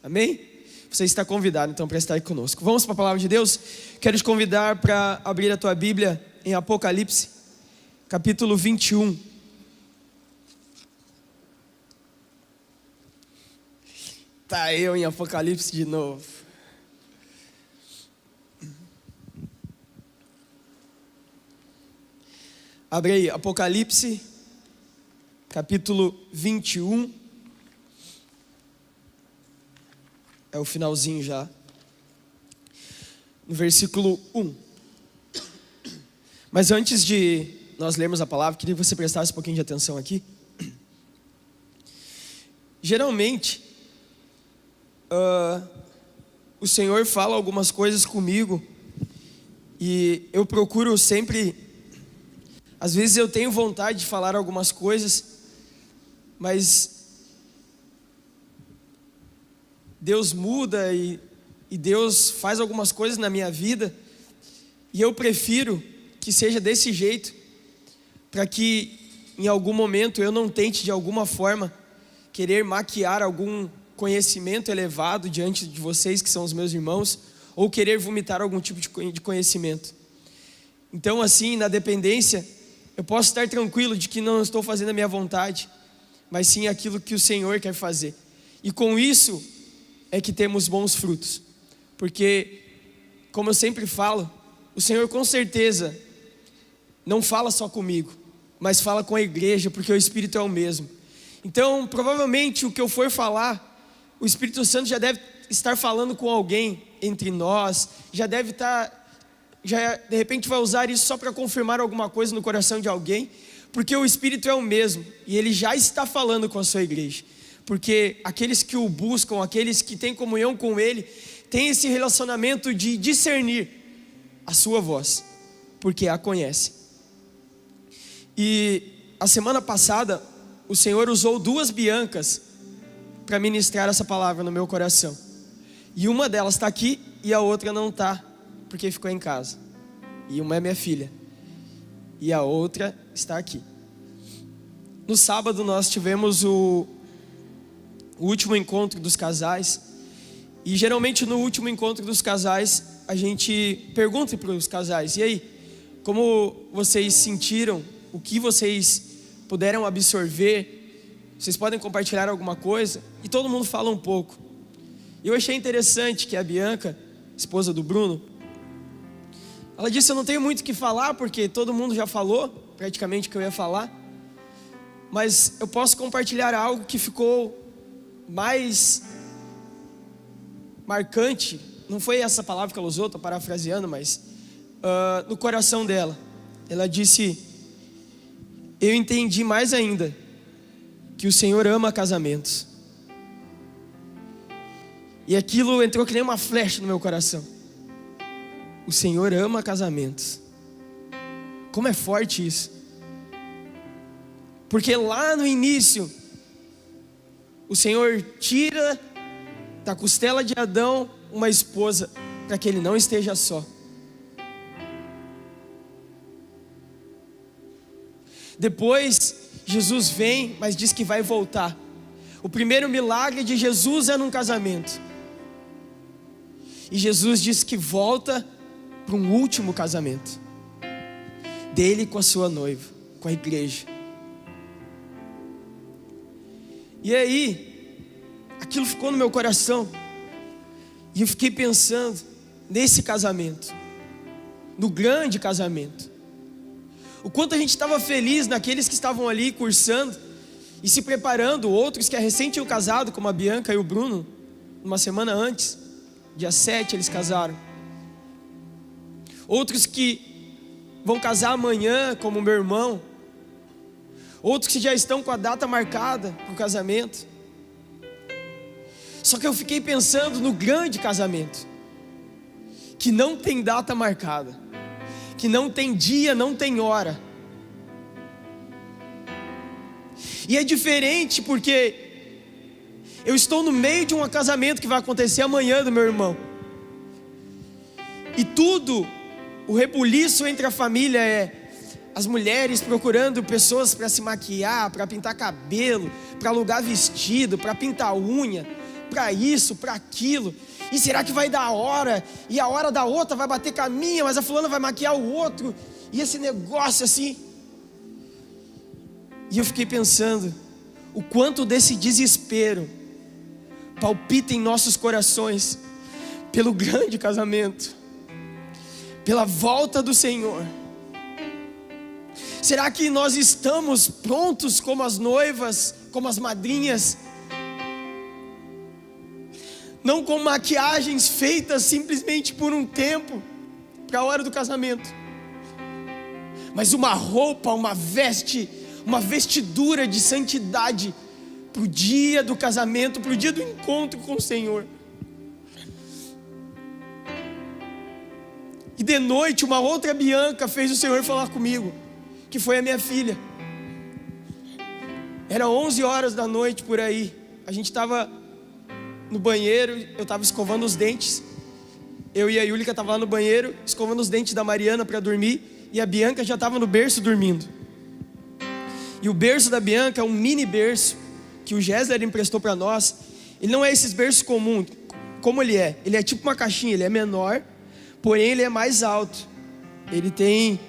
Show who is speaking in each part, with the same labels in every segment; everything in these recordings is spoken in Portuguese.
Speaker 1: Amém? Você está convidado então para estar aí conosco. Vamos para a palavra de Deus? Quero te convidar para abrir a tua Bíblia em Apocalipse, capítulo 21. Tá eu em Apocalipse de novo. Abre aí, Apocalipse, capítulo 21. É o finalzinho já. No versículo 1. Mas antes de nós lermos a palavra, queria que você prestasse um pouquinho de atenção aqui. Geralmente, o Senhor fala algumas coisas comigo e eu procuro sempre, às vezes eu tenho vontade de falar algumas coisas, mas Deus muda e Deus faz algumas coisas na minha vida e eu prefiro que seja desse jeito, para que em algum momento eu não tente de alguma forma querer maquiar algum conhecimento elevado diante de vocês que são os meus irmãos, ou querer vomitar algum tipo de conhecimento. Então assim, na dependência, eu posso estar tranquilo de que não estou fazendo a minha vontade, mas sim aquilo que o Senhor quer fazer. E com isso é que temos bons frutos, porque, como eu sempre falo, o Senhor com certeza não fala só comigo, mas fala com a igreja, porque o Espírito é o mesmo. Então, provavelmente o que eu for falar, o Espírito Santo já deve estar falando com alguém entre nós, já deve estar, já de repente vai usar isso só para confirmar alguma coisa no coração de alguém, porque o Espírito é o mesmo, e Ele já está falando com a sua igreja. Porque aqueles que o buscam, aqueles que têm comunhão com Ele, têm esse relacionamento de discernir a sua voz, porque a conhece. E a semana passada, o Senhor usou 2 Biancas para ministrar essa palavra no meu coração. E uma delas está aqui e a outra não está, porque ficou em casa. E uma é minha filha, e a outra está aqui. No sábado nós tivemos o último encontro dos casais, e geralmente no último encontro dos casais a gente pergunta para os casais: e aí, como vocês sentiram, o que vocês puderam absorver, vocês podem compartilhar alguma coisa? E todo mundo fala um pouco. Eu achei interessante que a Bianca, esposa do Bruno, ela disse: eu não tenho muito o que falar, porque todo mundo já falou praticamente o que eu ia falar, mas eu posso compartilhar algo que ficou mais marcante, não foi essa palavra que ela usou, estou parafraseando, mas no coração dela. Ela disse: eu entendi mais ainda que o Senhor ama casamentos. E aquilo entrou que nem uma flecha no meu coração. O Senhor ama casamentos. Como é forte isso. Porque lá no início, o Senhor tira da costela de Adão uma esposa, para que ele não esteja só. Depois, Jesus vem, mas diz que vai voltar. O primeiro milagre de Jesus é num casamento. E Jesus diz que volta para um último casamento dele com a sua noiva, com a igreja. E aí, aquilo ficou no meu coração, e eu fiquei pensando nesse casamento, no grande casamento, o quanto a gente estava feliz naqueles que estavam ali cursando e se preparando, outros que recém tinham casado, como a Bianca e o Bruno, uma semana antes, dia 7 eles casaram. Outros que vão casar amanhã, como o meu irmão. Outros que já estão com a data marcada para o casamento. Só que eu fiquei pensando no grande casamento, que não tem data marcada, que não tem dia, não tem hora. E é diferente porque eu estou no meio de um casamento que vai acontecer amanhã do meu irmão. E tudo, o rebuliço entre a família é as mulheres procurando pessoas para se maquiar, para pintar cabelo, para alugar vestido, para pintar unha, para isso, para aquilo. E será que vai dar a hora? E a hora da outra vai bater com a minha, mas a fulana vai maquiar o outro. E esse negócio assim. E eu fiquei pensando, o quanto desse desespero palpita em nossos corações pelo grande casamento, pela volta do Senhor. Será que nós estamos prontos como as noivas, como as madrinhas? Não com maquiagens feitas simplesmente por um tempo, para a hora do casamento, mas uma roupa, uma veste, uma vestidura de santidade para o dia do casamento, para o dia do encontro com o Senhor. E de noite uma outra Bianca fez o Senhor falar comigo, que foi a minha filha. Era 11 horas da noite por aí. A gente estava no banheiro, eu estava escovando os dentes. Eu e a Yúlica estavam lá no banheiro, escovando os dentes da Mariana para dormir. E a Bianca já estava no berço dormindo. E o berço da Bianca é um mini berço que o Gessler emprestou para nós. Ele não é esses berços comuns, como ele é. Ele é tipo uma caixinha, ele é menor, porém ele é mais alto. Ele tem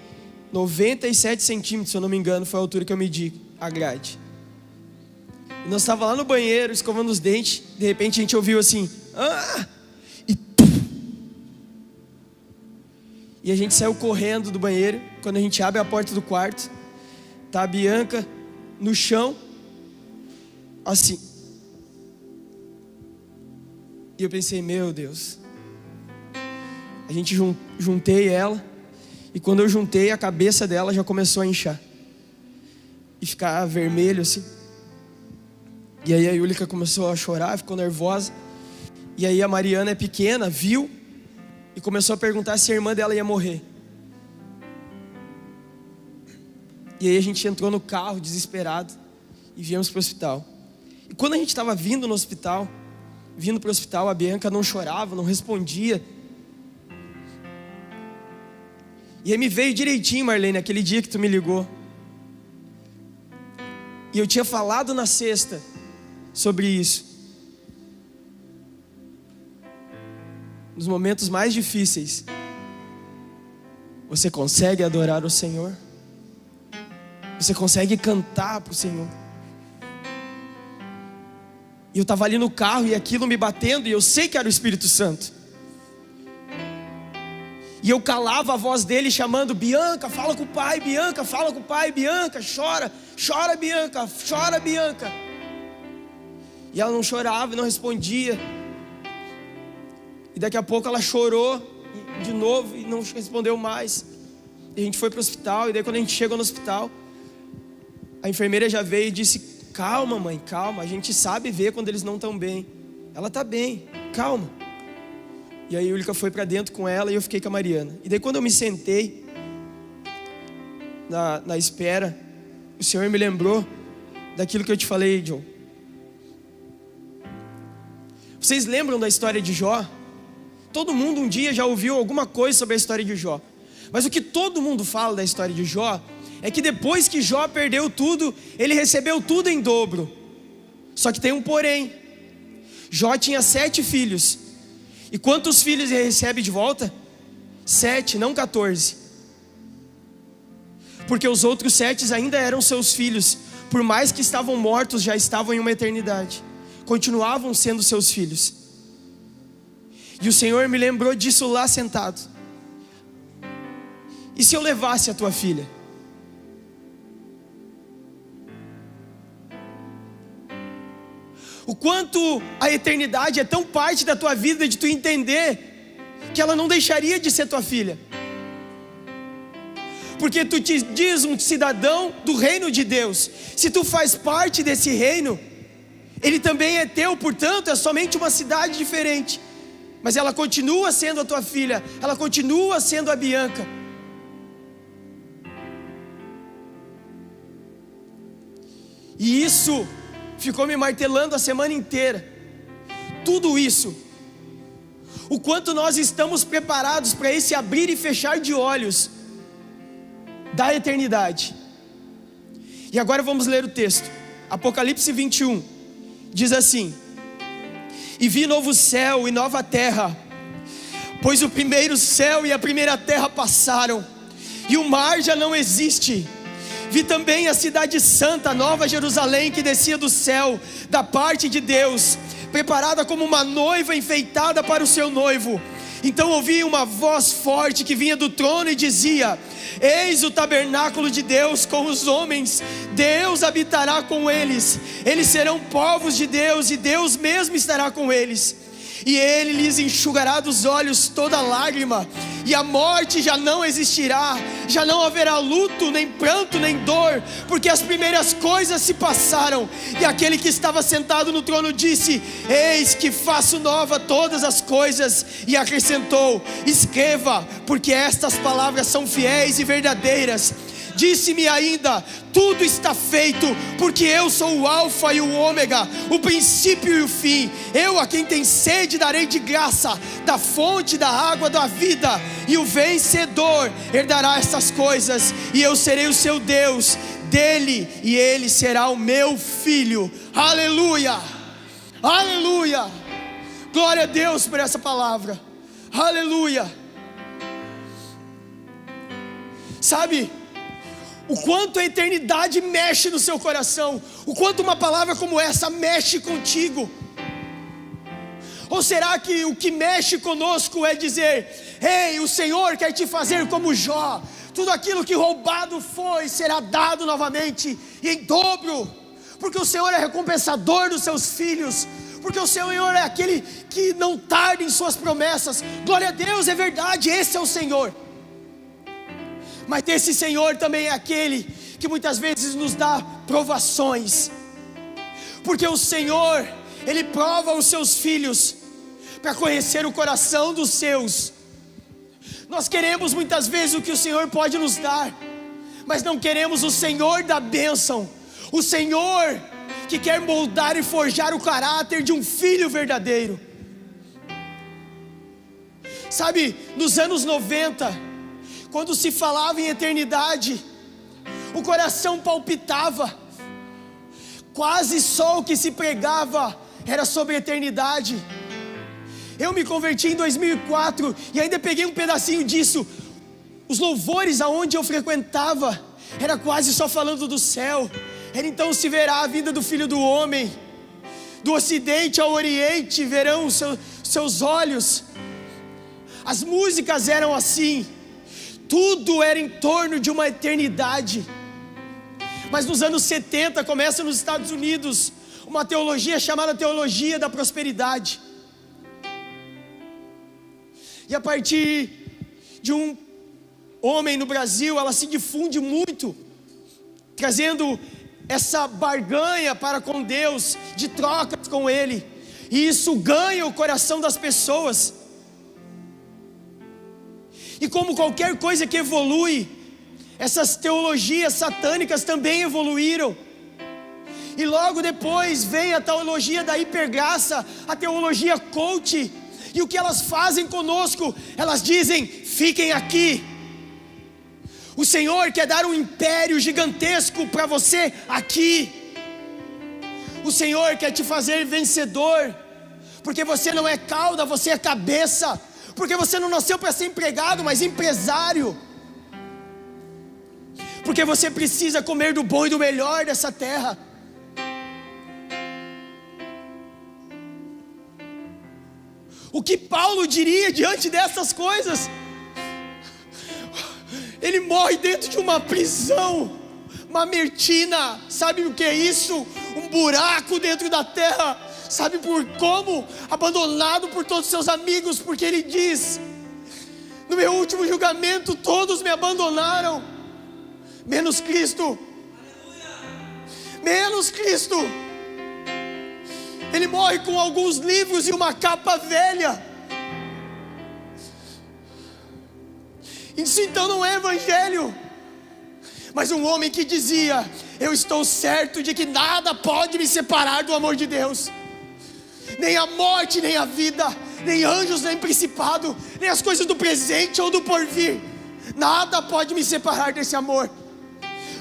Speaker 1: 97 centímetros, se eu não me engano, foi a altura que eu medi a grade. E nós estávamos lá no banheiro, escovando os dentes. De repente a gente ouviu assim, e pum! E a gente saiu correndo do banheiro. Quando a gente abre a porta do quarto, tá a Bianca no chão, assim. E eu pensei, meu Deus. A gente juntei ela. E quando eu juntei, a cabeça dela já começou a inchar e ficar vermelho assim. E aí a Yúlica começou a chorar, ficou nervosa. E aí a Mariana é pequena, viu e começou a perguntar se a irmã dela ia morrer. E aí a gente entrou no carro desesperado e viemos para o hospital. E quando a gente estava vindo para o hospital, a Bianca não chorava, não respondia. E aí me veio direitinho, Marlene, aquele dia que tu me ligou. E eu tinha falado na sexta sobre isso. Nos momentos mais difíceis, você consegue adorar o Senhor? Você consegue cantar para o Senhor? E eu estava ali no carro e aquilo me batendo, e eu sei que era o Espírito Santo. E eu calava a voz dele chamando, Bianca, fala com o pai, Bianca, fala com o pai, Bianca, chora, chora Bianca, chora Bianca. E ela não chorava, não respondia. E daqui a pouco ela chorou de novo e não respondeu mais. E a gente foi para o hospital, e daí quando a gente chegou no hospital, a enfermeira já veio e disse, calma mãe, calma, a gente sabe ver quando eles não estão bem. Ela está bem, calma. E aí a Yúlica foi para dentro com ela e eu fiquei com a Mariana. E daí quando eu me sentei na espera, o Senhor me lembrou daquilo que eu te falei, John. Vocês lembram da história de Jó? Todo mundo um dia já ouviu alguma coisa sobre a história de Jó. Mas o que todo mundo fala da história de Jó é que depois que Jó perdeu tudo, ele recebeu tudo em dobro. Só que tem um porém. Jó tinha 7 filhos. E quantos filhos ele recebe de volta? 7, não 14. Porque os outros 7 ainda eram seus filhos. Por mais que estavam mortos, já estavam em uma eternidade. Continuavam sendo seus filhos. E o Senhor me lembrou disso lá sentado. E se eu levasse a tua filha? O quanto a eternidade é tão parte da tua vida, de tu entender que ela não deixaria de ser tua filha. Porque tu te diz um cidadão do reino de Deus. Se tu faz parte desse reino, ele também é teu, portanto é somente uma cidade diferente. Mas ela continua sendo a tua filha, ela continua sendo a Bianca. E isso ficou me martelando a semana inteira. Tudo isso. O quanto nós estamos preparados para esse abrir e fechar de olhos da eternidade. E agora vamos ler o texto. Apocalipse 21 diz assim: E vi novo céu e nova terra, pois o primeiro céu e a primeira terra passaram, e o mar já não existe. Vi também a cidade santa, a nova Jerusalém, que descia do céu, da parte de Deus, preparada como uma noiva enfeitada para o seu noivo. Então ouvi uma voz forte que vinha do trono e dizia: eis o tabernáculo de Deus com os homens, Deus habitará com eles, eles serão povos de Deus, e Deus mesmo estará com eles. E ele lhes enxugará dos olhos toda lágrima, e a morte já não existirá, já não haverá luto, nem pranto, nem dor, porque as primeiras coisas se passaram. E aquele que estava sentado no trono disse: eis que faço nova todas as coisas. E acrescentou: escreva, porque estas palavras são fiéis e verdadeiras. Disse-me ainda: tudo está feito, porque eu sou o alfa e o ômega, o princípio e o fim. Eu a quem tem sede darei de graça da fonte da água da vida, e o vencedor herdará estas coisas, e eu serei o seu Deus, dele, e ele será o meu filho. Aleluia, aleluia, glória a Deus por essa palavra, aleluia. Sabe o quanto a eternidade mexe no seu coração? O quanto uma palavra como essa mexe contigo? Ou será que o que mexe conosco é dizer: ei, o Senhor quer te fazer como Jó, tudo aquilo que roubado foi será dado novamente e em dobro, porque o Senhor é recompensador dos seus filhos, porque o Senhor é aquele que não tarda em suas promessas. Glória a Deus, é verdade, esse é o Senhor. Mas esse Senhor também é aquele que muitas vezes nos dá provações, porque o Senhor, Ele prova os seus filhos para conhecer o coração dos seus. Nós queremos muitas vezes o que o Senhor pode nos dar, mas não queremos o Senhor da bênção, o Senhor que quer moldar e forjar o caráter de um filho verdadeiro. Sabe, nos anos 90, quando se falava em eternidade, o coração palpitava, quase só o que se pregava era sobre a eternidade. Eu me converti em 2004 e ainda peguei um pedacinho disso. Os louvores aonde eu frequentava era quase só falando do céu. Era então se verá a vinda do Filho do Homem, do ocidente ao oriente verão seus olhos. As músicas eram assim, tudo era em torno de uma eternidade. Mas nos anos 70 começa nos Estados Unidos uma teologia chamada teologia da prosperidade. E a partir de um homem no Brasil, ela se difunde muito, trazendo essa barganha para com Deus, de trocas com Ele. E isso ganha o coração das pessoas. E como qualquer coisa que evolui, essas teologias satânicas também evoluíram. E logo depois vem a teologia da hipergraça, a teologia coach. E o que elas fazem conosco? Elas dizem: fiquem aqui. O Senhor quer dar um império gigantesco para você aqui. O Senhor quer te fazer vencedor, porque você não é cauda, você é cabeça. Porque você não nasceu para ser empregado, mas empresário. Porque você precisa comer do bom e do melhor dessa terra. O que Paulo diria diante dessas coisas? Ele morre dentro de uma prisão, mamertina. Sabe o que é isso? Um buraco dentro da terra. Sabe por como? Abandonado por todos seus amigos, porque ele diz: no meu último julgamento todos me abandonaram, menos Cristo. Menos Cristo. Ele morre com alguns livros e uma capa velha. Isso então não é evangelho. Mas um homem que dizia: eu estou certo de que nada pode me separar do amor de Deus. Nem a morte, nem a vida, nem anjos, nem principado, nem as coisas do presente ou do porvir. Nada pode me separar desse amor.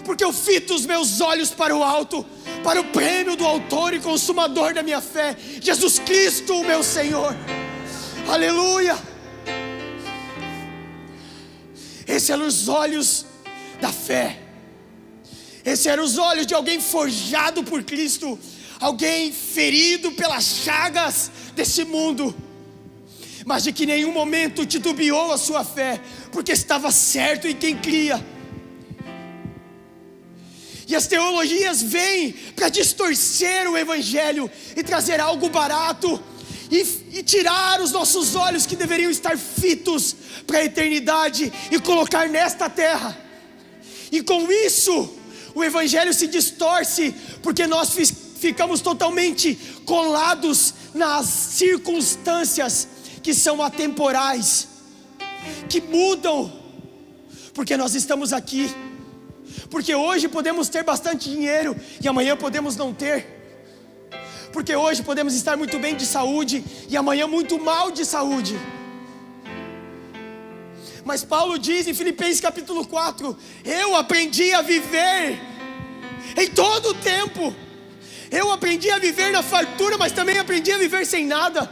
Speaker 1: porque eu fito os meus olhos para o alto, para o prêmio do autor e consumador da minha fé, Jesus Cristo, o meu Senhor. Aleluia. Esses eram os olhos da fé. Esses eram os olhos de alguém forjado por Cristo, alguém ferido pelas chagas desse mundo, mas de que em nenhum momento titubeou a sua fé, porque estava certo em quem cria. E as teologias vêm para distorcer o Evangelho e trazer algo barato e tirar os nossos olhos que deveriam estar fitos para a eternidade e colocar nesta terra. E com isso o Evangelho se distorce, porque nós ficamos totalmente colados nas circunstâncias que são atemporais, que mudam, porque nós estamos aqui. Porque hoje podemos ter bastante dinheiro e amanhã podemos não ter. Porque hoje podemos estar muito bem de saúde e amanhã muito mal de saúde. Mas Paulo diz em Filipenses capítulo 4: eu aprendi a viver em todo o tempo. Eu aprendi a viver na fartura, mas também aprendi a viver sem nada.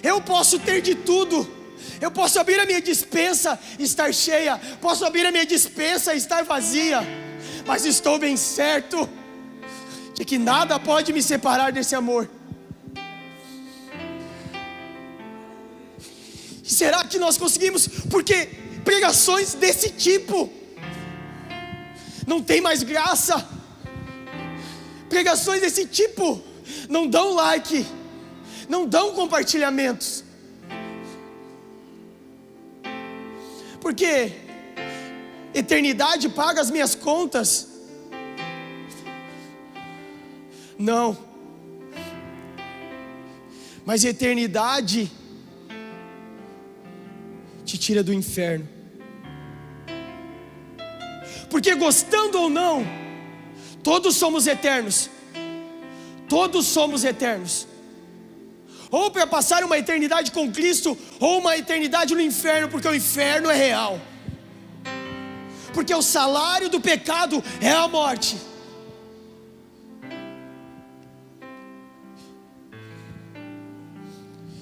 Speaker 1: Eu posso ter de tudo. Eu posso abrir a minha despensa e estar cheia, posso abrir a minha despensa e estar vazia, mas estou bem certo de que nada pode me separar desse amor. Será que nós conseguimos? Porque pregações desse tipo não tem mais graça. Pregações desse tipo não dão like, não dão compartilhamentos. Porque eternidade paga as minhas contas? Não. Mas eternidade te tira do inferno. Porque gostando ou não, todos somos eternos. Todos somos eternos. Ou para passar uma eternidade com Cristo, ou uma eternidade no inferno, porque o inferno é real. Porque o salário do pecado é a morte.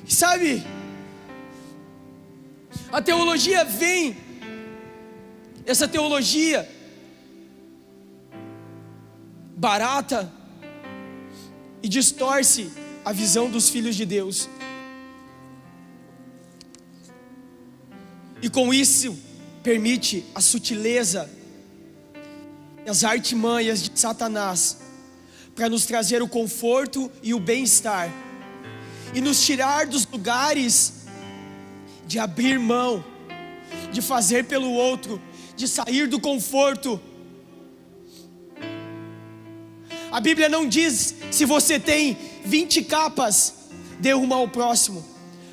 Speaker 1: E sabe, a teologia vem, essa teologia barata, e distorce a visão dos filhos de Deus. E com isso permite a sutileza e as artimanhas de Satanás para nos trazer o conforto e o bem-estar e nos tirar dos lugares de abrir mão, de fazer pelo outro, de sair do conforto. A Bíblia não diz se você tem 20 capas, dê uma ao próximo.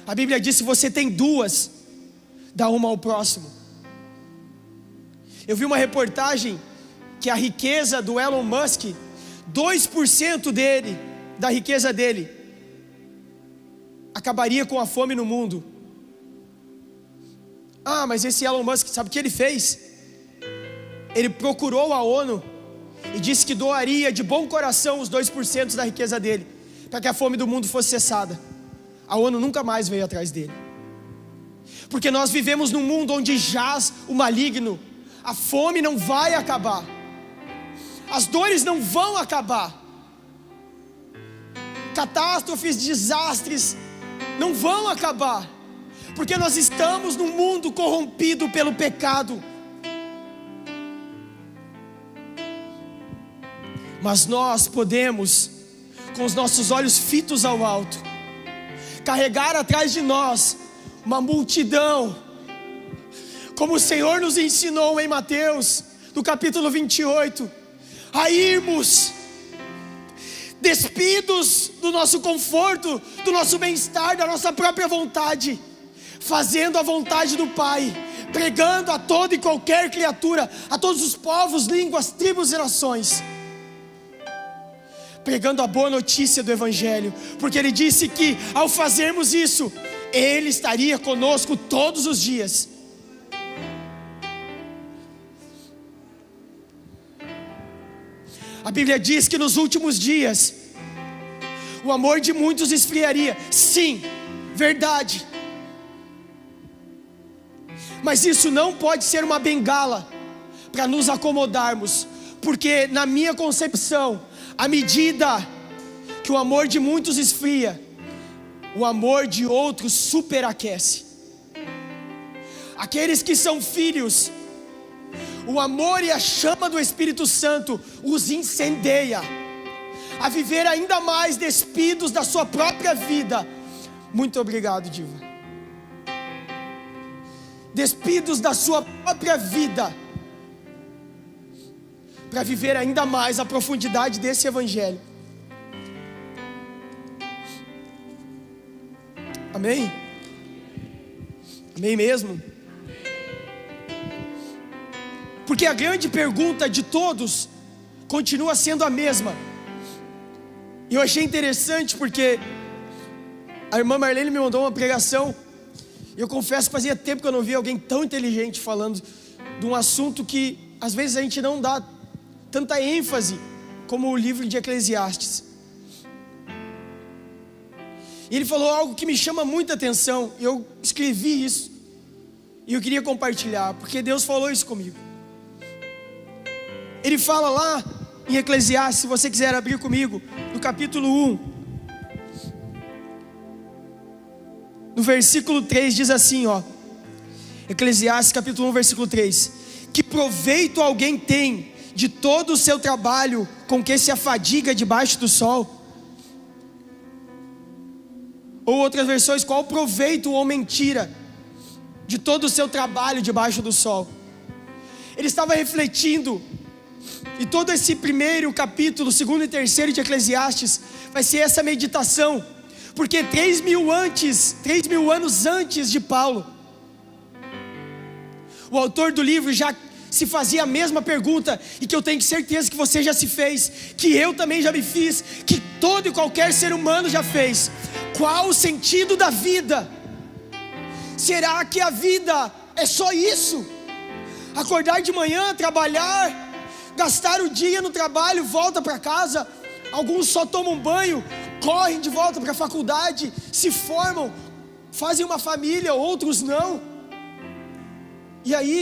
Speaker 1: A Bíblia diz se você tem 2, dá uma ao próximo. Eu vi uma reportagem que a riqueza do Elon Musk, 2% dele, da riqueza dele, acabaria com a fome no mundo. Ah, mas esse Elon Musk, sabe o que ele fez? Ele procurou a ONU e disse que doaria de bom coração os 2% da riqueza dele, para que a fome do mundo fosse cessada. A ONU nunca mais veio atrás dele. Porque nós vivemos num mundo onde jaz o maligno. A fome não vai acabar, as dores não vão acabar, catástrofes, desastres não vão acabar, porque nós estamos num mundo corrompido pelo pecado. Mas nós podemos, com os nossos olhos fitos ao alto, carregar atrás de nós uma multidão, como o Senhor nos ensinou em Mateus, no capítulo 28, a irmos despidos do nosso conforto, do nosso bem-estar, da nossa própria vontade, fazendo a vontade do Pai, pregando a toda e qualquer criatura, a todos os povos, línguas, tribos e nações, pregando a boa notícia do Evangelho, porque Ele disse que ao fazermos isso, Ele estaria conosco todos os dias. A Bíblia diz que nos últimos dias o amor de muitos esfriaria. Sim, verdade. Mas isso não pode ser uma bengala para nos acomodarmos, porque na minha concepção, à medida que o amor de muitos esfria, o amor de outros superaquece. Aqueles que são filhos, o amor e a chama do Espírito Santo os incendeia a viver ainda mais despidos da sua própria vida. Muito obrigado, Diva. Despidos da sua própria vida, para viver ainda mais a profundidade desse evangelho. Amém? Amém mesmo? Porque a grande pergunta de todos continua sendo a mesma. E eu achei interessante porque a irmã Marlene me mandou uma pregação. E eu confesso que fazia tempo que eu não via alguém tão inteligente falando de um assunto que às vezes a gente não dá tanta ênfase como o livro de Eclesiastes. E ele falou algo que me chama muita atenção. E eu escrevi isso e eu queria compartilhar, porque Deus falou isso comigo. Ele fala lá em Eclesiastes, se você quiser abrir comigo, no capítulo 1, no versículo 3, diz assim, ó, Eclesiastes capítulo 1, versículo 3: que proveito alguém tem de todo o seu trabalho com que se afadiga debaixo do sol? Ou outras versões: qual proveito o homem tira de todo o seu trabalho debaixo do sol? Ele estava refletindo. E todo esse primeiro capítulo, segundo e terceiro de Eclesiastes, vai ser essa meditação. Porque 3.000 anos antes de Paulo, o autor do livro já se fazia a mesma pergunta, e que eu tenho certeza que você já se fez, que eu também já me fiz, que todo e qualquer ser humano já fez: qual o sentido da vida? Será que a vida é só isso? Acordar de manhã, trabalhar, gastar o dia no trabalho, volta para casa. Alguns só tomam banho, correm de volta para a faculdade, se formam, fazem uma família, outros não. E aí,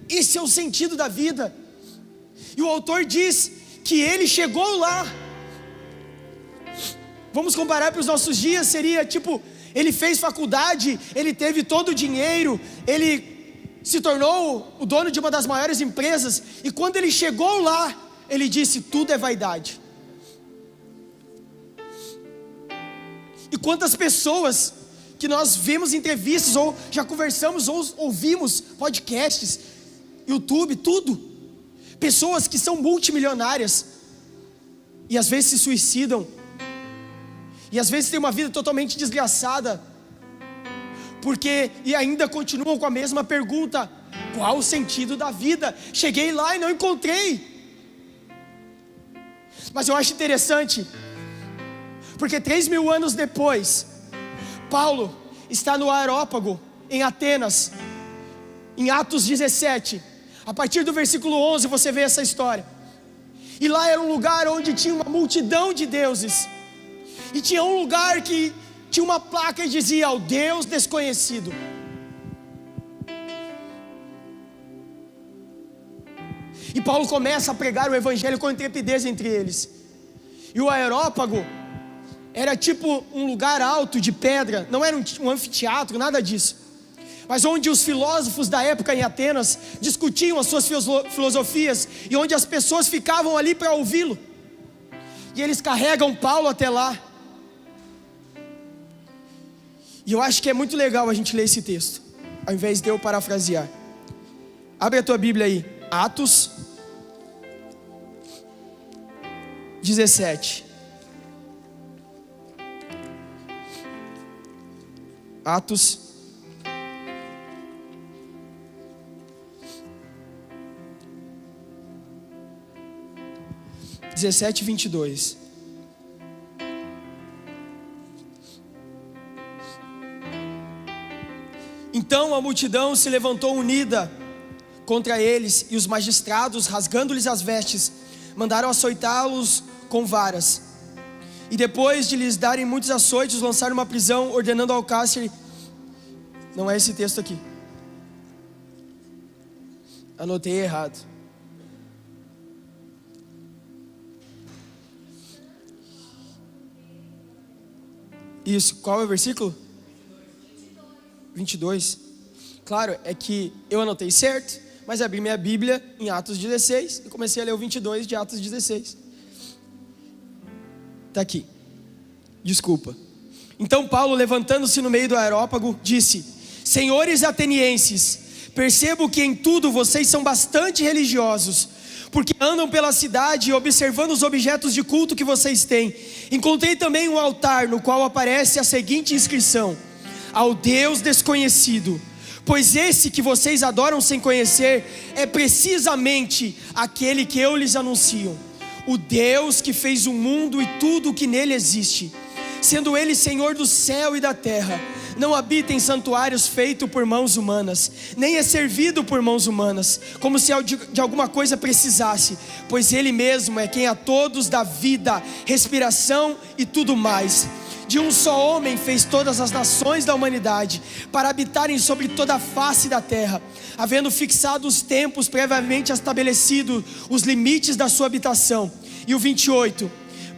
Speaker 1: esse é o sentido da vida. E o autor diz que ele chegou lá. Vamos comparar para os nossos dias, seria tipo, ele fez faculdade, ele teve todo o dinheiro, ele se tornou o dono de uma das maiores empresas, e quando ele chegou lá, ele disse: tudo é vaidade. E quantas pessoas que nós vemos entrevistas, ou já conversamos, ou ouvimos podcasts, YouTube, tudo, pessoas que são multimilionárias, e às vezes se suicidam, e às vezes têm uma vida totalmente desgraçada, porque, e ainda continuam com a mesma pergunta: qual o sentido da vida? Cheguei lá e não encontrei. Mas eu acho interessante, porque 3.000 anos depois, Paulo está no Areópago, em Atenas, em Atos 17, a partir do versículo 11 você vê essa história. E lá era um lugar onde tinha uma multidão de deuses, e tinha um lugar que tinha uma placa que dizia: ao Deus desconhecido. E Paulo começa a pregar o evangelho com intrepidez entre eles. E o Areópago era tipo um lugar alto de pedra, não era um anfiteatro, nada disso, mas onde os filósofos da época em Atenas discutiam as suas filosofias, e onde as pessoas ficavam ali para ouvi-lo. E eles carregam Paulo até lá. E eu acho que é muito legal a gente ler esse texto, ao invés de eu parafrasear. Abre a tua Bíblia aí, Atos 17. Atos 17, 22. Então a multidão se levantou unida contra eles, e os magistrados, rasgando-lhes as vestes, mandaram açoitá-los com varas. E depois de lhes darem muitos açoites, os lançaram numa prisão, ordenando ao cárcere. Não é esse texto aqui. Anotei errado. Isso, qual é o versículo? 22. Claro, é que eu anotei certo, mas abri minha Bíblia em Atos 16 e comecei a ler o 22 de Atos 16. Está aqui. Desculpa. Então Paulo, levantando-se no meio do aerópago, disse: Senhores atenienses, percebo que em tudo vocês são bastante religiosos, porque andam pela cidade observando os objetos de culto que vocês têm. Encontrei também um altar no qual aparece a seguinte inscrição: ao Deus desconhecido. Pois esse que vocês adoram sem conhecer é precisamente aquele que eu lhes anuncio, o Deus que fez o mundo e tudo o que nele existe, sendo ele Senhor do céu e da terra. Não habita em santuários feitos por mãos humanas, nem é servido por mãos humanas, como se de alguma coisa precisasse, pois ele mesmo é quem a todos dá vida, respiração e tudo mais. De um só homem fez todas as nações da humanidade, para habitarem sobre toda a face da terra, havendo fixado os tempos previamente estabelecidos, os limites da sua habitação. E o 28: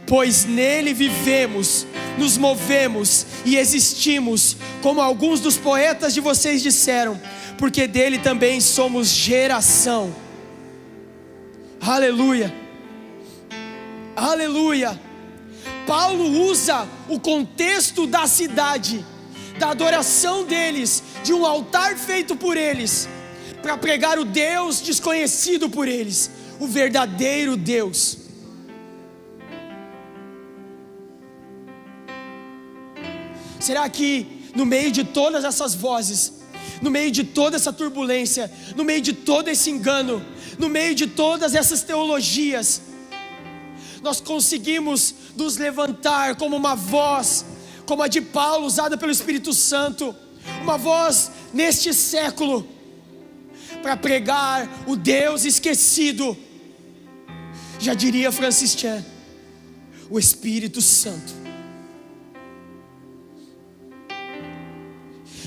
Speaker 1: pois nele vivemos, nos movemos e existimos, como alguns dos poetas de vocês disseram, porque dele também somos geração. Aleluia, aleluia. Paulo usa o contexto da cidade, da adoração deles, de um altar feito por eles, para pregar o Deus desconhecido por eles, o verdadeiro Deus. Será que no meio de todas essas vozes, no meio de toda essa turbulência, no meio de todo esse engano, no meio de todas essas teologias, nós conseguimos nos levantar como uma voz, como a de Paulo, usada pelo Espírito Santo, uma voz neste século, para pregar o Deus esquecido? Já diria Francis Chan, o Espírito Santo.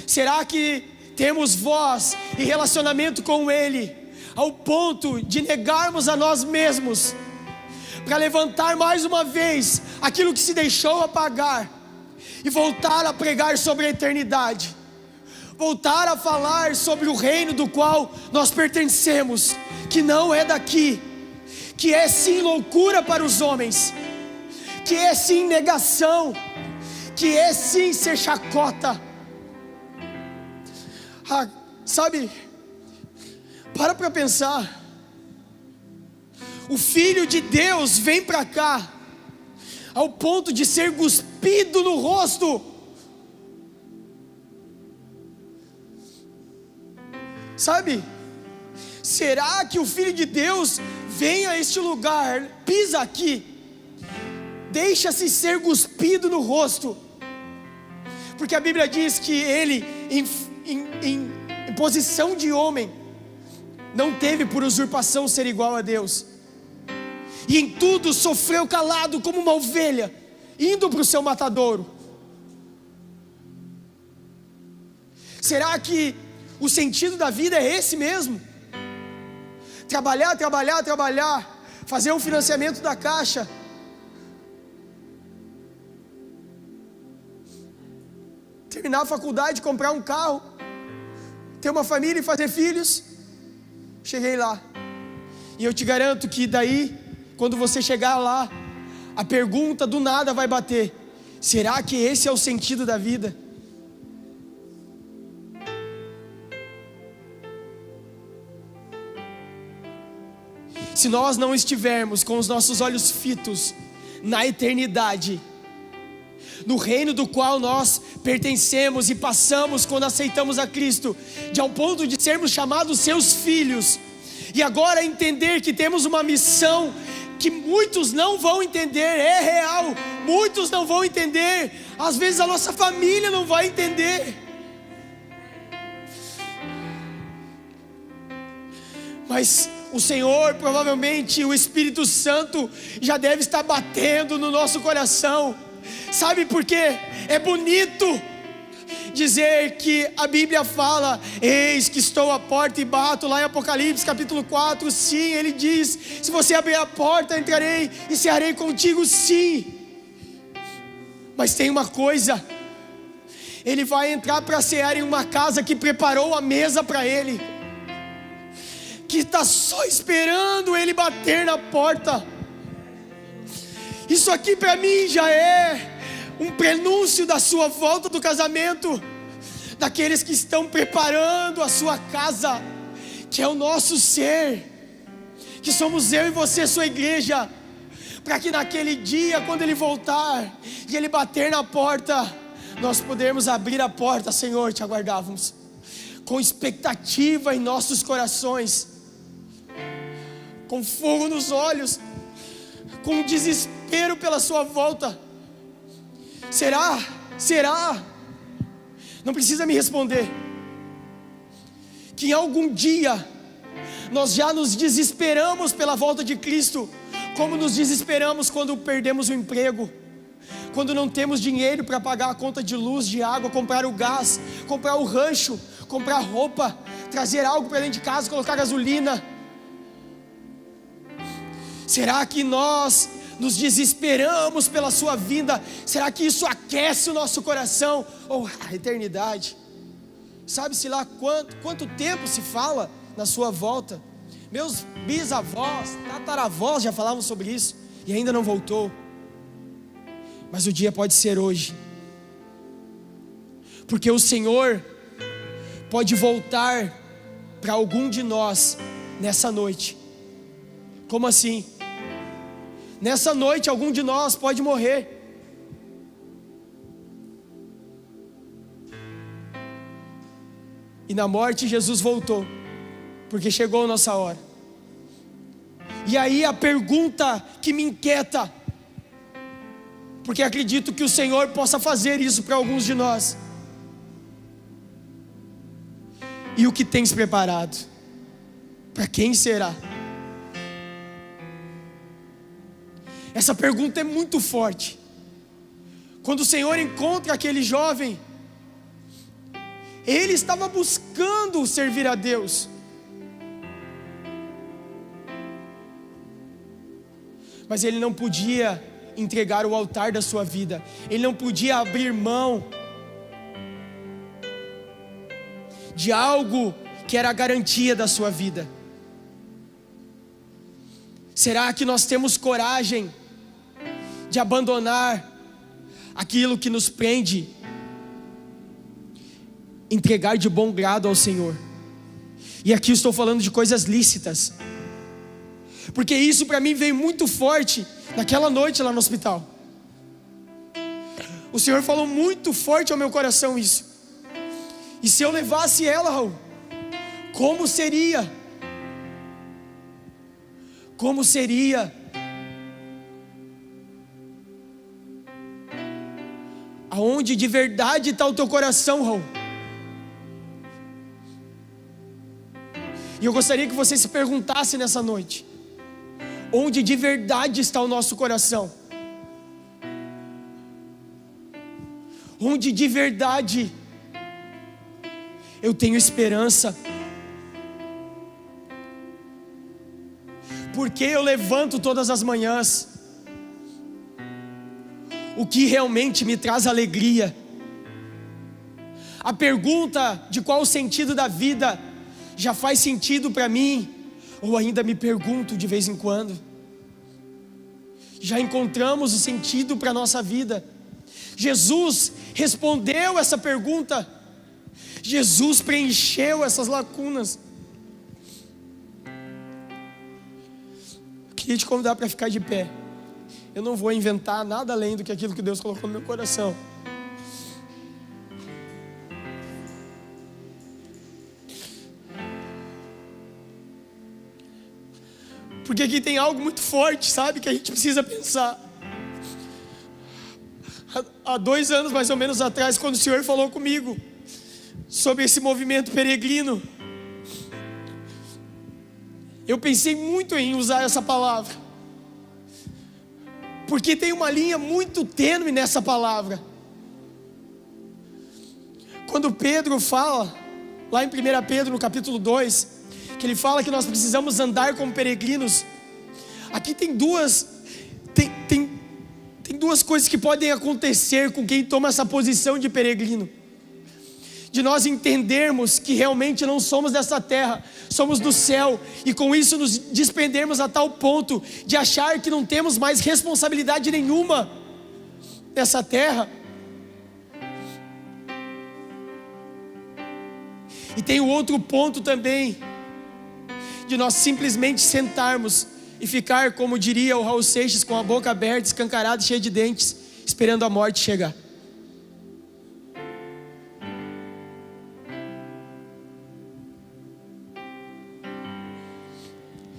Speaker 1: Será que temos voz e relacionamento com Ele, ao ponto de negarmos a nós mesmos, para levantar mais uma vez aquilo que se deixou apagar, e voltar a pregar sobre a eternidade, voltar a falar sobre o reino do qual nós pertencemos, que não é daqui, que é sim loucura para os homens, que é sim negação, que é sim ser chacota. Sabe, para pensar. O Filho de Deus vem para cá, ao ponto de ser cuspido no rosto. Sabe, será que o Filho de Deus vem a este lugar, pisa aqui, deixa-se ser cuspido no rosto? Porque a Bíblia diz que ele, em posição de homem, não teve por usurpação ser igual a Deus, e em tudo sofreu calado como uma ovelha, indo para o seu matadouro. Será que o sentido da vida é esse mesmo? Trabalhar, trabalhar, trabalhar, fazer um financiamento da Caixa, terminar a faculdade, comprar um carro, ter uma família e fazer filhos? Cheguei lá, e eu te garanto que daí, quando você chegar lá, a pergunta do nada vai bater: será que esse é o sentido da vida? Se nós não estivermos com os nossos olhos fitos na eternidade, no reino do qual nós pertencemos e passamos quando aceitamos a Cristo, de ao ponto de sermos chamados seus filhos, e agora entender que temos uma missão que muitos não vão entender, é real, muitos não vão entender, às vezes a nossa família não vai entender, mas o Senhor, provavelmente o Espírito Santo já deve estar batendo no nosso coração. Sabe por quê? É bonito dizer que a Bíblia fala: eis que estou à porta e bato, lá em Apocalipse capítulo 4, sim, ele diz: se você abrir a porta, entrarei e cearei contigo, sim. Mas tem uma coisa: ele vai entrar para cear em uma casa que preparou a mesa para ele, que está só esperando ele bater na porta. Isso aqui para mim já é um prenúncio da sua volta do casamento, daqueles que estão preparando a sua casa, que é o nosso ser, que somos eu e você, sua igreja, para que naquele dia, quando ele voltar e ele bater na porta, nós podemos abrir a porta. Senhor, te aguardávamos com expectativa em nossos corações, com fogo nos olhos, com desespero pela sua volta. Será? Não precisa me responder. Que em algum dia nós já nos desesperamos pela volta de Cristo, como nos desesperamos quando perdemos o emprego, quando não temos dinheiro para pagar a conta de luz, de água, comprar o gás, comprar o rancho, comprar roupa, trazer algo para dentro de casa, colocar gasolina. Será que nós nos desesperamos pela sua vinda? Será que isso aquece o nosso coração? Ou a eternidade? Sabe-se lá quanto tempo se fala na sua volta? Meus bisavós, tataravós já falavam sobre isso e ainda não voltou. Mas o dia pode ser hoje, porque o Senhor pode voltar para algum de nós nessa noite. Como assim? Nessa noite algum de nós pode morrer. E na morte Jesus voltou, porque chegou a nossa hora. E aí a pergunta que me inquieta, porque acredito que o Senhor possa fazer isso para alguns de nós: e o que tens preparado? Para quem será? Essa pergunta é muito forte. Quando o Senhor encontra aquele jovem, ele estava buscando servir a Deus, mas ele não podia entregar o altar da sua vida, ele não podia abrir mão de algo que era a garantia da sua vida. Será que nós temos coragem de abandonar aquilo que nos prende, entregar de bom grado ao Senhor? E aqui eu estou falando de coisas lícitas, porque isso para mim veio muito forte naquela noite lá no hospital. O Senhor falou muito forte ao meu coração isso. E se eu levasse ela, Raul, como seria? Como seria? Aonde de verdade está o teu coração, Raul? E eu gostaria que você se perguntasse nessa noite: onde de verdade está o nosso coração? Onde de verdade eu tenho esperança? Porque eu levanto todas as manhãs? O que realmente me traz alegria? A pergunta de qual o sentido da vida já faz sentido para mim, ou ainda me pergunto de vez em quando? Já encontramos o sentido para a nossa vida? Jesus respondeu essa pergunta. Jesus preencheu essas lacunas. Eu queria te convidar para ficar de pé. Eu não vou inventar nada além do que aquilo que Deus colocou no meu coração. Porque aqui tem algo muito forte, sabe, que a gente precisa pensar. Há 2 anos mais ou menos atrás, quando o Senhor falou comigo sobre esse movimento peregrino, Eu pensei muito em usar essa palavra, porque tem uma linha muito tênue nessa palavra. Quando Pedro fala, lá em 1 Pedro no capítulo 2, que ele fala que nós precisamos andar como peregrinos, aqui tem duas coisas que podem acontecer com quem toma essa posição de peregrino. De nós entendermos que realmente não somos dessa terra, somos do céu, e com isso nos desprendermos a tal ponto de achar que não temos mais responsabilidade nenhuma nessa terra. E tem o outro ponto também, de nós simplesmente sentarmos e ficar, como diria o Raul Seixas, com a boca aberta, escancarada, cheia de dentes, esperando a morte chegar.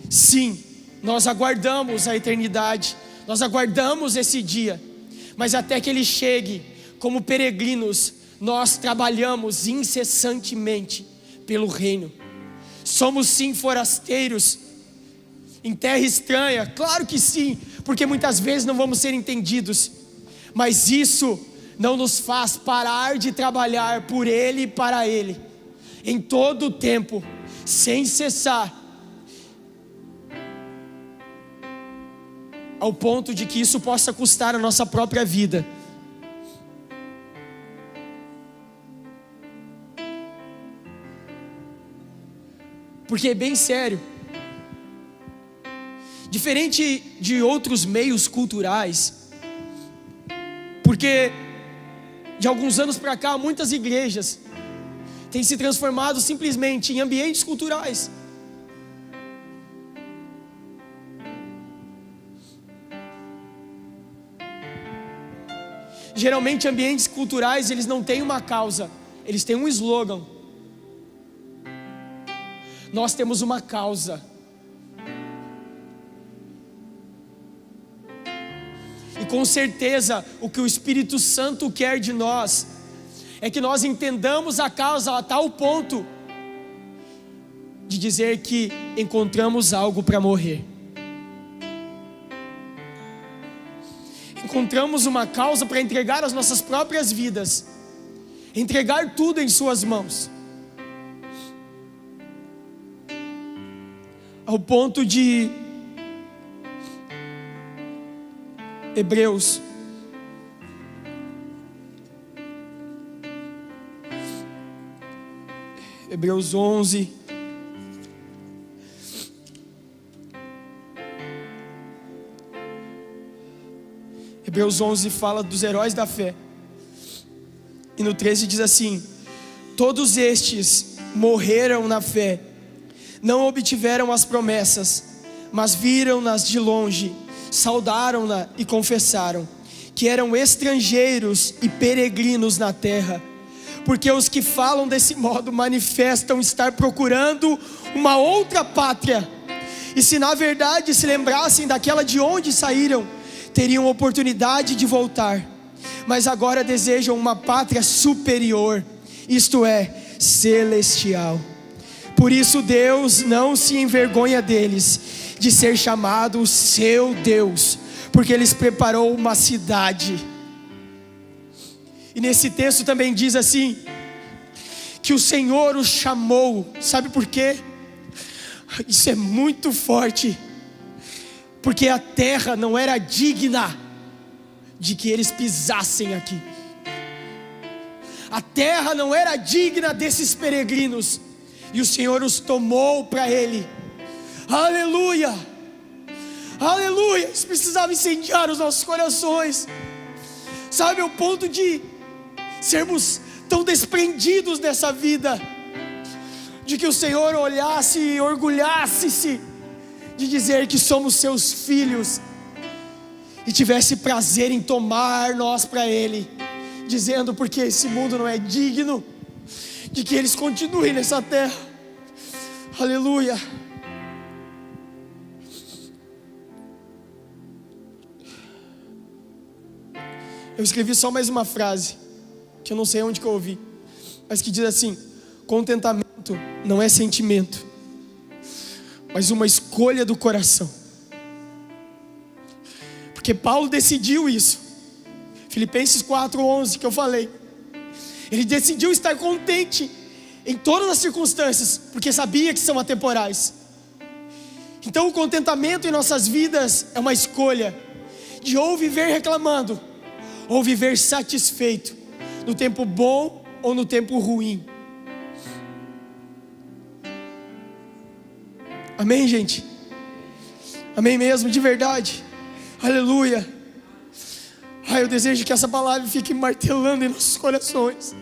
Speaker 1: Sim, nós aguardamos a eternidade, nós aguardamos esse dia, mas até que ele chegue, como peregrinos, nós trabalhamos incessantemente pelo reino. Somos sim forasteiros em terra estranha, claro que sim, porque muitas vezes não vamos ser entendidos, mas isso não nos faz parar de trabalhar por Ele e para Ele, em todo o tempo, sem cessar, ao ponto de que isso possa custar a nossa própria vida. Porque é bem sério. Diferente de outros meios culturais, porque de alguns anos para cá, muitas igrejas têm se transformado simplesmente em ambientes culturais. Geralmente ambientes culturais, eles não têm uma causa, eles têm um slogan. Nós temos uma causa. E com certeza o que o Espírito Santo quer de nós é que nós entendamos a causa a tal ponto de dizer que encontramos algo para morrer. Encontramos uma causa para entregar as nossas próprias vidas, entregar tudo em suas mãos, ao ponto de Hebreus Hebreus 11, Hebreus 11 fala dos heróis da fé, e no 13 diz assim: todos estes morreram na fé, não obtiveram as promessas, mas viram-nas de longe, saudaram-na e confessaram que eram estrangeiros e peregrinos na terra. Porque os que falam desse modo manifestam estar procurando uma outra pátria, e se na verdade se lembrassem daquela de onde saíram, teriam oportunidade de voltar, mas agora desejam uma pátria superior, isto é, celestial. Por isso Deus não se envergonha deles, de ser chamado o seu Deus, porque Ele preparou uma cidade. E nesse texto também diz assim, que o Senhor os chamou, sabe por quê? Isso é muito forte, porque a terra não era digna de que eles pisassem aqui. A terra não era digna desses peregrinos, e o Senhor os tomou para Ele. Aleluia, aleluia. Isso precisava incendiar os nossos corações, sabe, ao ponto de sermos tão desprendidos dessa vida, de que o Senhor olhasse e orgulhasse-se de dizer que somos seus filhos, e tivesse prazer em tomar nós para Ele, dizendo, porque esse mundo não é digno de que eles continuem nessa terra. Aleluia. Eu escrevi só mais uma frase, que eu não sei onde que eu ouvi, mas que diz assim: contentamento não é sentimento, mas uma escolha do coração. Porque Paulo decidiu isso. Filipenses 4:11 que eu falei. Ele decidiu estar contente em todas as circunstâncias, porque sabia que são atemporais. Então o contentamento em nossas vidas é uma escolha de ou viver reclamando, ou viver satisfeito, no tempo bom ou no tempo ruim. Amém, gente? Amém mesmo, de verdade. Aleluia. Eu desejo que essa palavra fique martelando em nossos corações,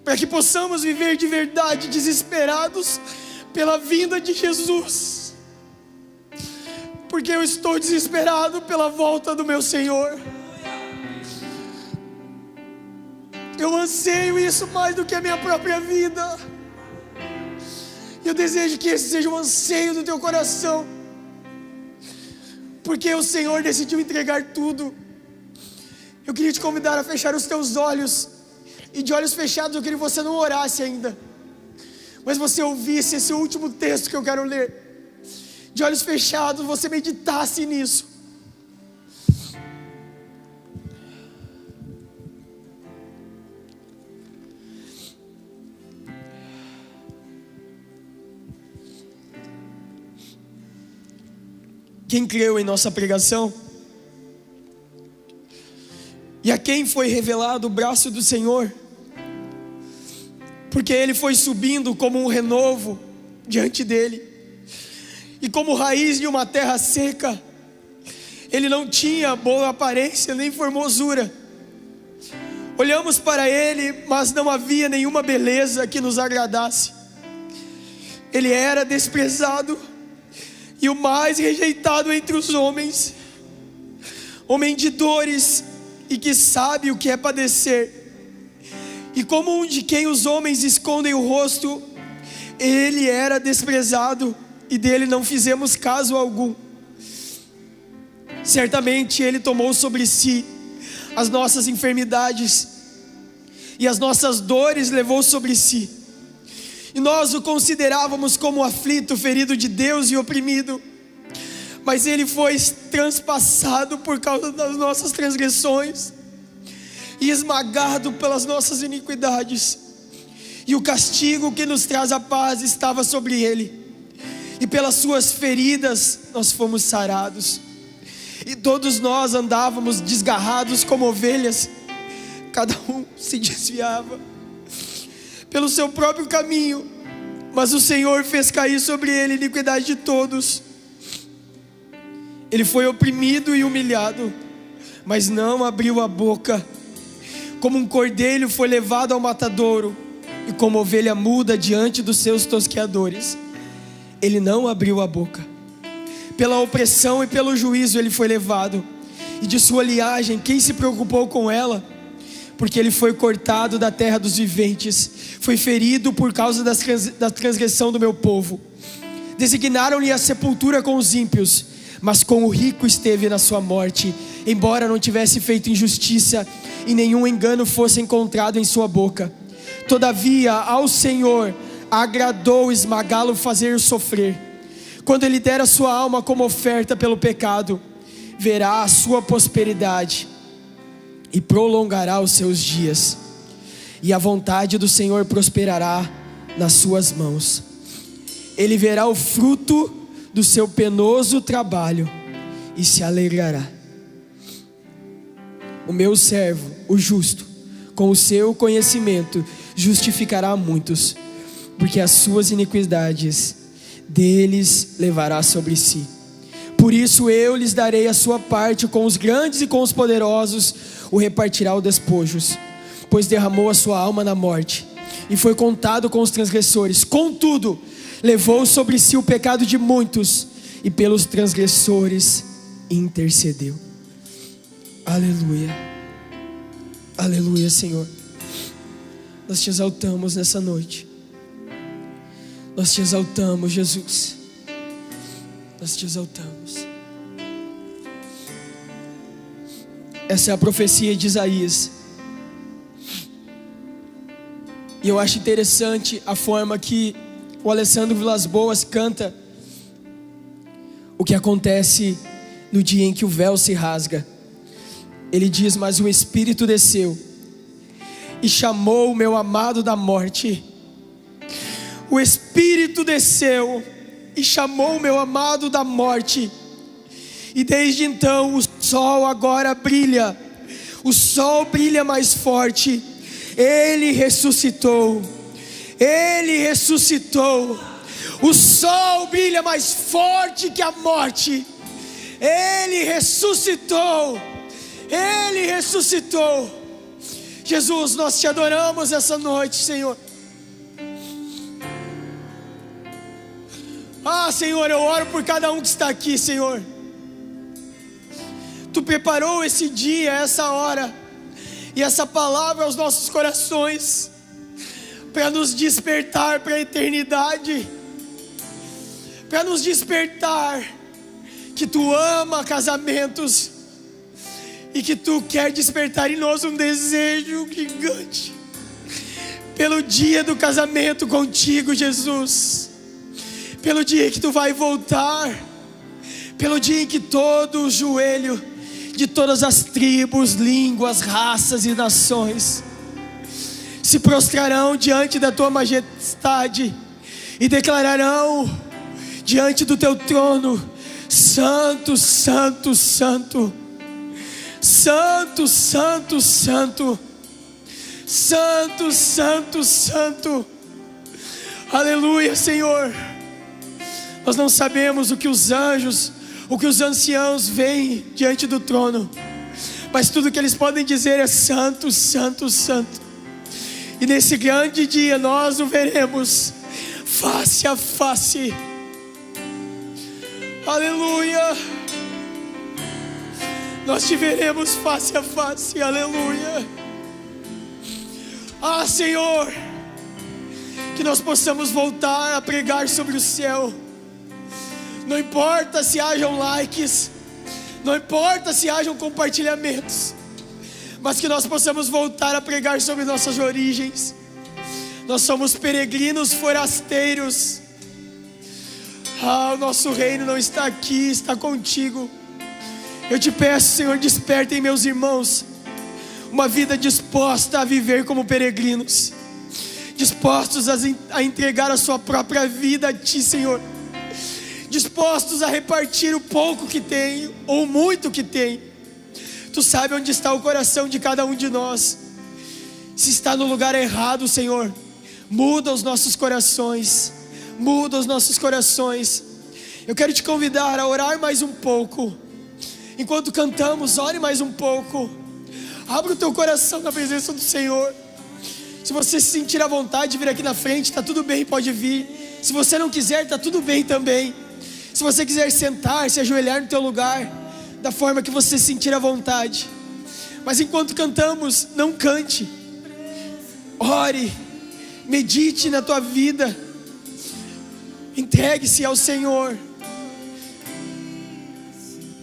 Speaker 1: para que possamos viver de verdade, desesperados pela vinda de Jesus, porque eu estou desesperado pela volta do meu Senhor. Eu anseio isso mais do que a minha própria vida. Eu desejo que esse seja um anseio do teu coração, porque o Senhor decidiu entregar tudo. Eu queria te convidar a fechar os teus olhos, e de olhos fechados eu queria que você não orasse ainda, mas você ouvisse esse último texto que eu quero ler. De olhos fechados, você meditasse nisso. Quem creu em nossa pregação? E a quem foi revelado o braço do Senhor? Porque Ele foi subindo como um renovo diante dele, e como raiz de uma terra seca. Ele não tinha boa aparência nem formosura. Olhamos para Ele, mas não havia nenhuma beleza que nos agradasse. Ele era desprezado e o mais rejeitado entre os homens, homem de dores e que sabe o que é padecer. E como um de quem os homens escondem o rosto, Ele era desprezado e dele não fizemos caso algum. Certamente Ele tomou sobre si as nossas enfermidades, e as nossas dores levou sobre si. E nós o considerávamos como aflito, ferido de Deus e oprimido. Mas Ele foi transpassado por causa das nossas transgressões e esmagado pelas nossas iniquidades. E o castigo que nos traz a paz estava sobre Ele, e pelas suas feridas nós fomos sarados. E todos nós andávamos desgarrados como ovelhas, cada um se desviava pelo seu próprio caminho, mas o Senhor fez cair sobre Ele a iniquidade de todos. Ele foi oprimido e humilhado, mas não abriu a boca. Como um cordeiro foi levado ao matadouro, e como ovelha muda diante dos seus tosqueadores, Ele não abriu a boca. Pela opressão e pelo juízo Ele foi levado, e de sua linhagem quem se preocupou com ela? Porque Ele foi cortado da terra dos viventes, foi ferido por causa da transgressão do meu povo. Designaram-lhe a sepultura com os ímpios, mas com o rico esteve na sua morte, embora não tivesse feito injustiça e nenhum engano fosse encontrado em sua boca. Todavia ao Senhor agradou esmagá-lo, fazer sofrer. Quando Ele der a sua alma como oferta pelo pecado, verá a sua prosperidade e prolongará os seus dias, e a vontade do Senhor prosperará nas suas mãos. Ele verá o fruto do seu penoso trabalho e se alegrará. O meu servo, o justo, com o seu conhecimento justificará muitos, porque as suas iniquidades deles levará sobre si. Por isso eu lhes darei a sua parte, com os grandes e com os poderosos o repartirá os despojos, pois derramou a sua alma na morte e foi contado com os transgressores. Contudo, levou sobre si o pecado de muitos e pelos transgressores intercedeu. Aleluia, aleluia, Senhor. Nós te exaltamos nessa noite. Nós te exaltamos, Jesus. Nós te exaltamos. Essa é a profecia de Isaías. E eu acho interessante a forma que o Alessandro Vilas Boas canta o que acontece no dia em que o véu se rasga. Ele diz: mas o Espírito desceu e chamou o meu amado da morte. O Espírito desceu e chamou o meu amado da morte. E desde então o sol agora brilha. O sol brilha mais forte. Ele ressuscitou. Ele ressuscitou. O sol brilha mais forte que a morte. Ele ressuscitou. Ele ressuscitou. Jesus, nós te adoramos essa noite, Senhor. Senhor, eu oro por cada um que está aqui, Senhor. Tu preparou esse dia, essa hora e essa palavra aos nossos corações, para nos despertar para a eternidade, para nos despertar que Tu ama casamentos e que Tu quer despertar em nós um desejo gigante pelo dia do casamento contigo, Jesus, pelo dia que Tu vai voltar, pelo dia em que todo o joelho de todas as tribos, línguas, raças e nações se prostrarão diante da Tua majestade e declararão diante do Teu trono: Santo, Santo, Santo, Santo, Santo, Santo, Santo, Santo, Santo. Aleluia, Senhor. Nós não sabemos o que os anjos, o que os anciãos veem diante do trono, mas tudo que eles podem dizer é Santo, Santo, Santo. E nesse grande dia nós o veremos face a face. Aleluia. Nós te veremos face a face. Aleluia. Senhor, que nós possamos voltar a pregar sobre o céu. Não importa se hajam likes, não importa se hajam compartilhamentos, mas que nós possamos voltar a pregar sobre nossas origens. Nós somos peregrinos forasteiros. O nosso reino não está aqui, está contigo. Eu te peço, Senhor, desperta em meus irmãos uma vida disposta a viver como peregrinos, dispostos a entregar a sua própria vida a Ti, Senhor, dispostos a repartir o pouco que tem ou muito que tem. Tu sabe onde está o coração de cada um de nós. Se está no lugar errado, Senhor, muda os nossos corações. Muda os nossos corações. Eu quero te convidar a orar mais um pouco. Enquanto cantamos, ore mais um pouco. Abra o teu coração na presença do Senhor. Se você se sentir à vontade de vir aqui na frente, está tudo bem, pode vir. Se você não quiser, está tudo bem também. Se você quiser sentar, se ajoelhar no teu lugar, da forma que você se sentir à vontade. Mas enquanto cantamos, não cante. Ore, medite na tua vida. Entregue-se ao Senhor.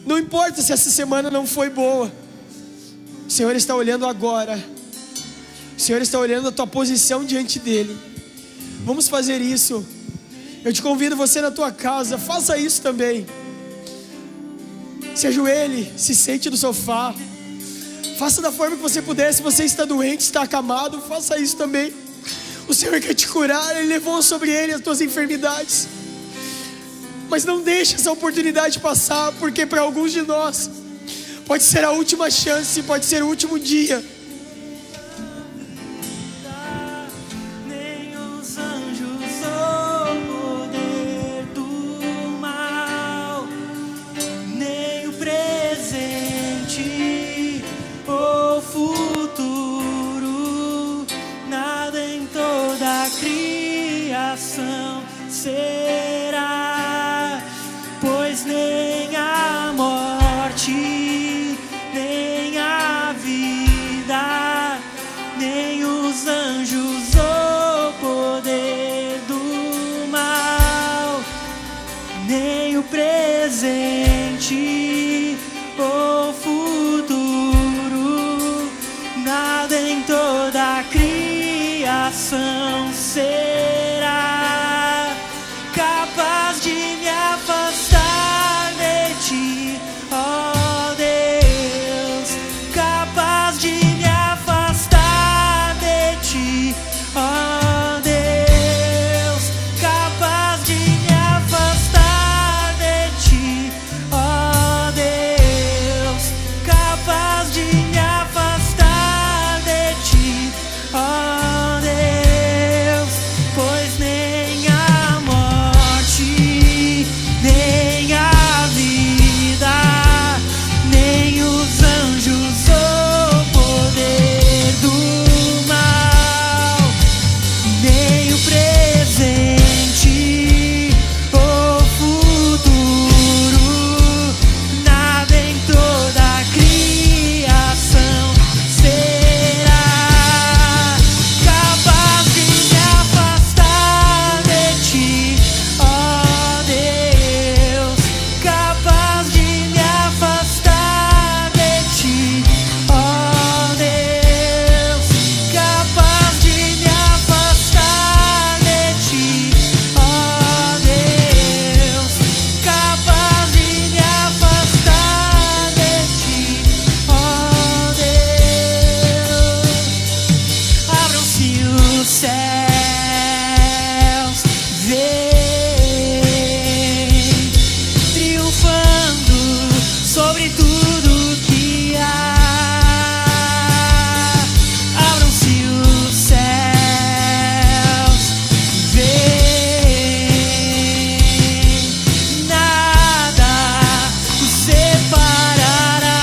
Speaker 1: Não importa se essa semana não foi boa, o Senhor está olhando agora. O Senhor está olhando a tua posição diante dEle. Vamos fazer isso. Eu te convido, você na tua casa, faça isso também. Se ajoelhe, se sente no sofá. Faça da forma que você puder. Se você está doente, está acamado, faça isso também. O Senhor quer te curar, Ele levou sobre Ele as tuas enfermidades. Mas não deixe essa oportunidade passar, porque para alguns de nós pode ser a última chance, pode ser o último dia.
Speaker 2: Nem os anjos ou poder do mal, nem o presente ou futuro, nada em toda a criação será, pois nem a morte, nem a vida, nem os anjos ou poder do mal, nem o presente ou futuro, nada em toda a criação será capaz de me afastar céus, vem triunfando sobre tudo que há. Abram-se os céus, vem, nada nos separará.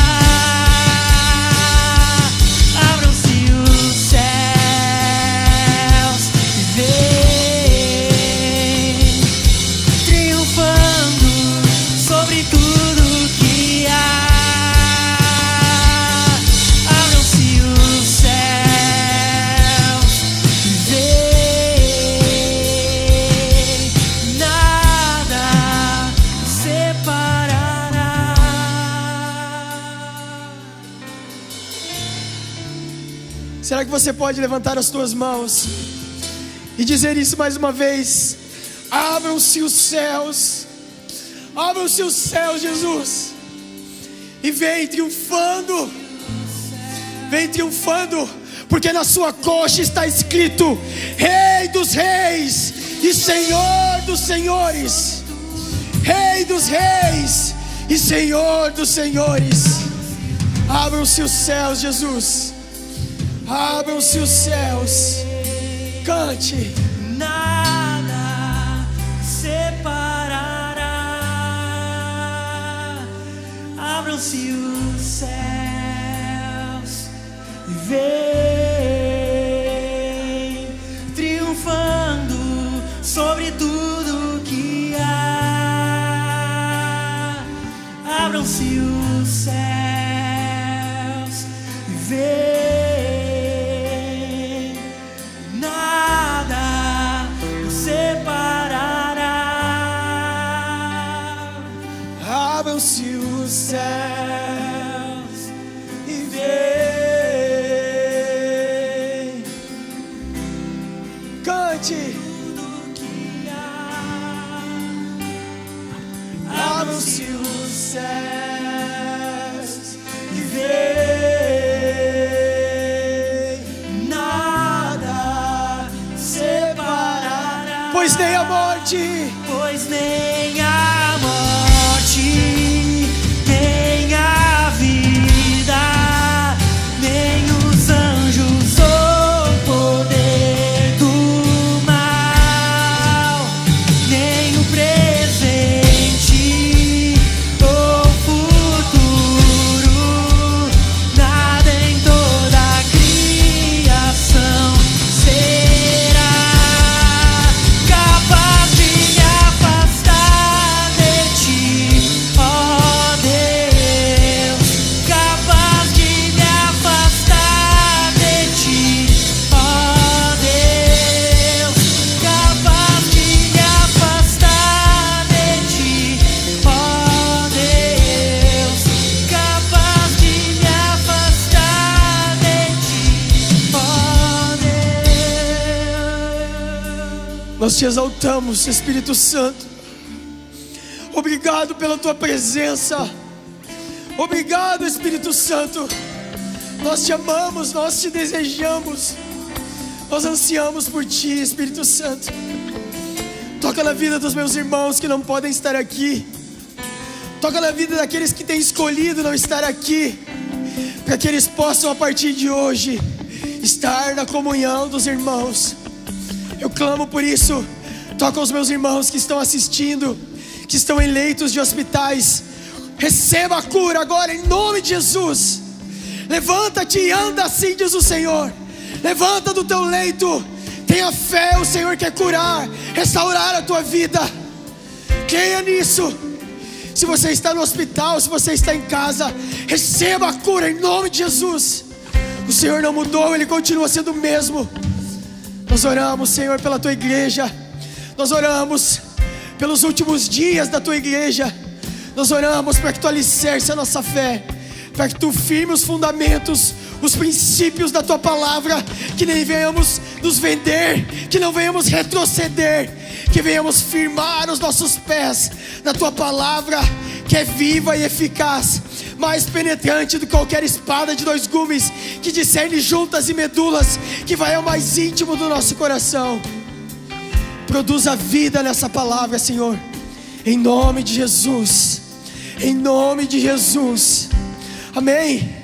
Speaker 2: Abram-se os céus, vem triunfando sobre tudo que há. Abram-se os céus, vem, nada nos separará.
Speaker 1: Será que você pode levantar as tuas mãos e dizer isso mais uma vez? Abram-se os céus, Jesus, e vem triunfando, porque na sua coxa está escrito: Rei dos Reis e Senhor dos Senhores. Rei dos Reis e Senhor dos Senhores. Abram-se os céus, Jesus. Abram-se os céus. Cante.
Speaker 2: Nada separará. Abram-se os céus e vem triunfando sobre tudo que há. Abram-se os céus e vem, nada nos separará.
Speaker 1: Abram-se os céus e vem. Cante. Abram-se os céus e vem.
Speaker 2: Nada separará.
Speaker 1: Pois nem a morte,
Speaker 2: Pois nem a morte, nem a vida, nem os anjos ou poder do mal, nem o presente ou futuro, nada em toda a criação será capaz de me afastar de ti, ó Deus, capaz de me afastar de ti, ó Deus, capaz de me afastar de ti, ó Deus, capaz de me afastar de ti, ó Deus.
Speaker 1: nós te exaltamos, Espírito Santo. Obrigado pela tua presença. Obrigado, Espírito Santo. Nós te amamos, nós te desejamos. Nós ansiamos por ti, Espírito Santo. Toca na vida dos meus irmãos que não podem estar aqui. Toca na vida daqueles que têm escolhido não estar aqui, para que eles possam a partir de hoje estar na comunhão dos irmãos. Eu clamo por isso. Toca os meus irmãos que estão assistindo, que estão em leitos de hospitais. Receba a cura agora em nome de Jesus. Levanta-te e anda assim, diz o Senhor. Levanta do teu leito. Tenha fé, o Senhor quer curar, restaurar a tua vida. Creia nisso. Se você está no hospital, se você está em casa, receba a cura em nome de Jesus. O Senhor não mudou, Ele continua sendo o mesmo. Nós oramos, Senhor, pela tua igreja. Nós oramos pelos últimos dias da tua igreja. Nós oramos para que tu alicerce a nossa fé, para que tu firme os fundamentos, os princípios da tua palavra, que nem venhamos nos vender, que não venhamos retroceder, que venhamos firmar os nossos pés na tua palavra, que é viva e eficaz, mais penetrante do que qualquer espada de 2 gumes, que discerne juntas e medulas, que vai ao mais íntimo do nosso coração. Produza vida nessa palavra, Senhor, em nome de Jesus, em nome de Jesus, amém.